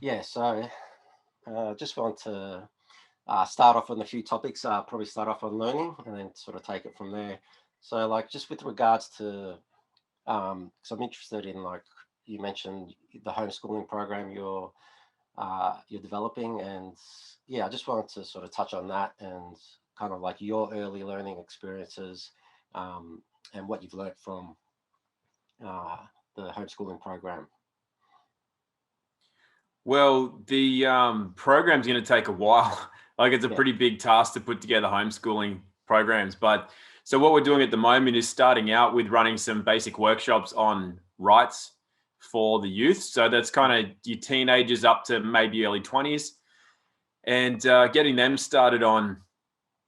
Yeah, so just want to start off on a few topics. Probably start off on learning and then sort of take it from there. So, like, just with regards to, because I'm interested in, like, you mentioned the homeschooling program you're developing, and yeah, I just wanted to sort of touch on that and kind of like your early learning experiences, and what you've learned from uh, the homeschooling program. Well, the program's going to take a while. Like it's a Yeah, pretty big task to put together homeschooling programs. But so what we're doing at the moment is starting out with running some basic workshops on rights for the youth. So that's kind of your teenagers up to maybe early 20s and getting them started on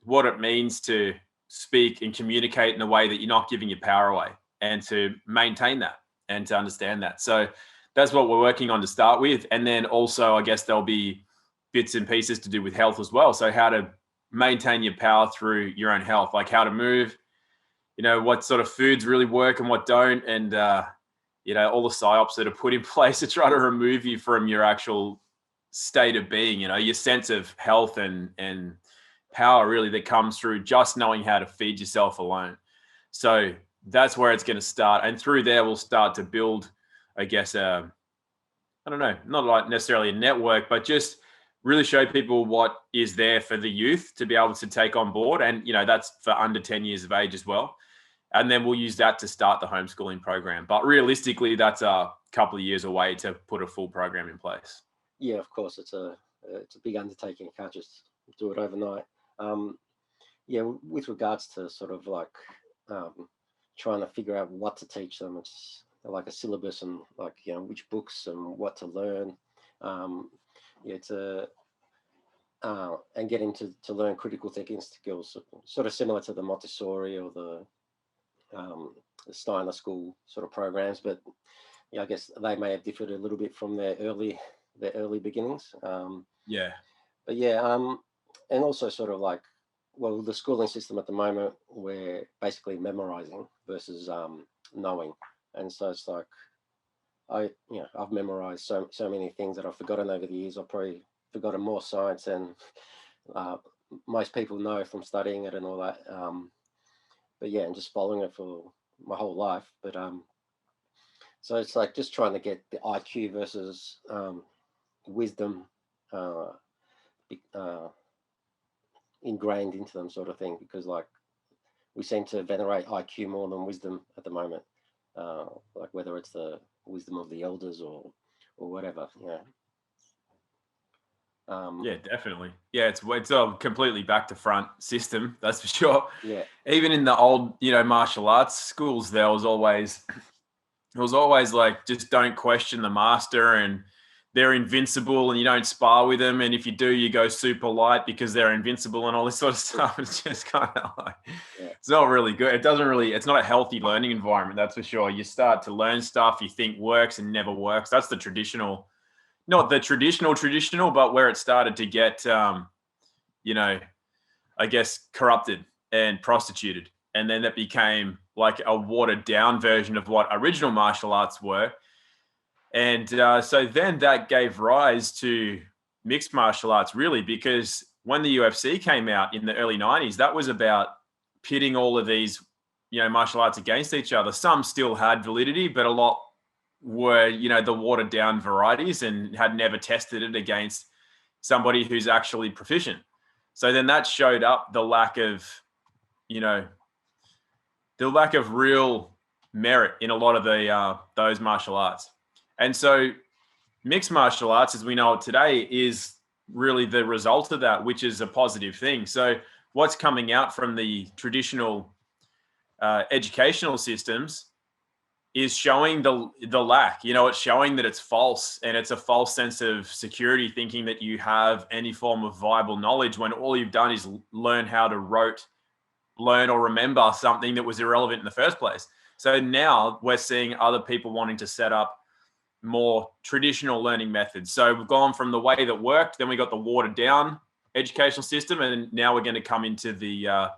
what it means to speak and communicate in a way that you're not giving your power away and to maintain that and to understand that. So that's what we're working on to start with. And then also, I guess there'll be bits and pieces to do with health as well. So, how to maintain your power through your own health, like how to move, what sort of foods really work and what don't. And, all the psyops that are put in place to try to remove you from your actual state of being, your sense of health and power really that comes through just knowing how to feed yourself alone. So that's where it's going to start. And through there, we'll start to build, I guess, I don't know, not like necessarily a network, but just really show people what is there for the youth to be able to take on board. And, that's for under 10 years of age as well. And then we'll use that to start the homeschooling program. But realistically, that's a couple of years away to put a full program in place. yeah, of course, it's a big undertaking. You can't just do it overnight. Um, yeah, with regards to sort of like um, trying to figure out what to teach them, it's like a syllabus and like which books and what to learn. Um, yeah, to and getting to learn critical thinking skills, sort of similar to the Montessori or the Steiner School sort of programs, but yeah, I guess they may have differed a little bit from their early beginnings. Yeah. But yeah, and also sort of like, well, the schooling system at the moment, we're basically memorizing versus knowing, and so it's like I've memorized so many things that I've forgotten over the years. I've probably forgotten more science than uh, most people know from studying it and all that. But yeah, and just following it for my whole life. But so it's like just trying to get the IQ versus wisdom uh, uh, ingrained into them, sort of thing, because like we seem to venerate IQ more than wisdom at the moment, like whether it's the wisdom of the elders or whatever. Um, Yeah, definitely. Yeah, it's a completely back to front system, that's for sure. yeah, Even in the old, martial arts schools, it was always like just don't question the master and they're invincible and you don't spar with them. And if you do, you go super light because they're invincible and all this sort of stuff. It's just kind of like, yeah, it's not really good. It's not a healthy learning environment, that's for sure. You start to learn stuff you think works and never works. That's the traditional, not the traditional, but where it started to get, you know, I guess, corrupted and prostituted. And then that became like a watered down version of what original martial arts were. And so then that gave rise to mixed martial arts, really, because when the UFC came out in the early 90s, that was about pitting all of these, martial arts against each other. Some still had validity, but a lot were, the watered down varieties and had never tested it against somebody who's actually proficient. So then that showed up you know, the lack of real merit in a lot of the those martial arts. And so mixed martial arts, as we know it today, is really the result of that, which is a positive thing. So what's coming out from the traditional educational systems is showing the lack. It's showing that it's false, and it's a false sense of security, thinking that you have any form of viable knowledge when all you've done is learn how to learn or remember something that was irrelevant in the first place. So now we're seeing other people wanting to set up more traditional learning methods. So we've gone from the way that worked, then we got the watered down educational system, and now we're going to come into the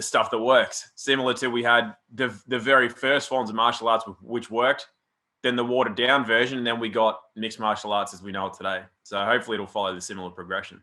stuff that works. Similar to we had the very first forms of martial arts which worked. then the watered down version, and then we got mixed martial arts as we know it today. So hopefully it'll follow the similar progression.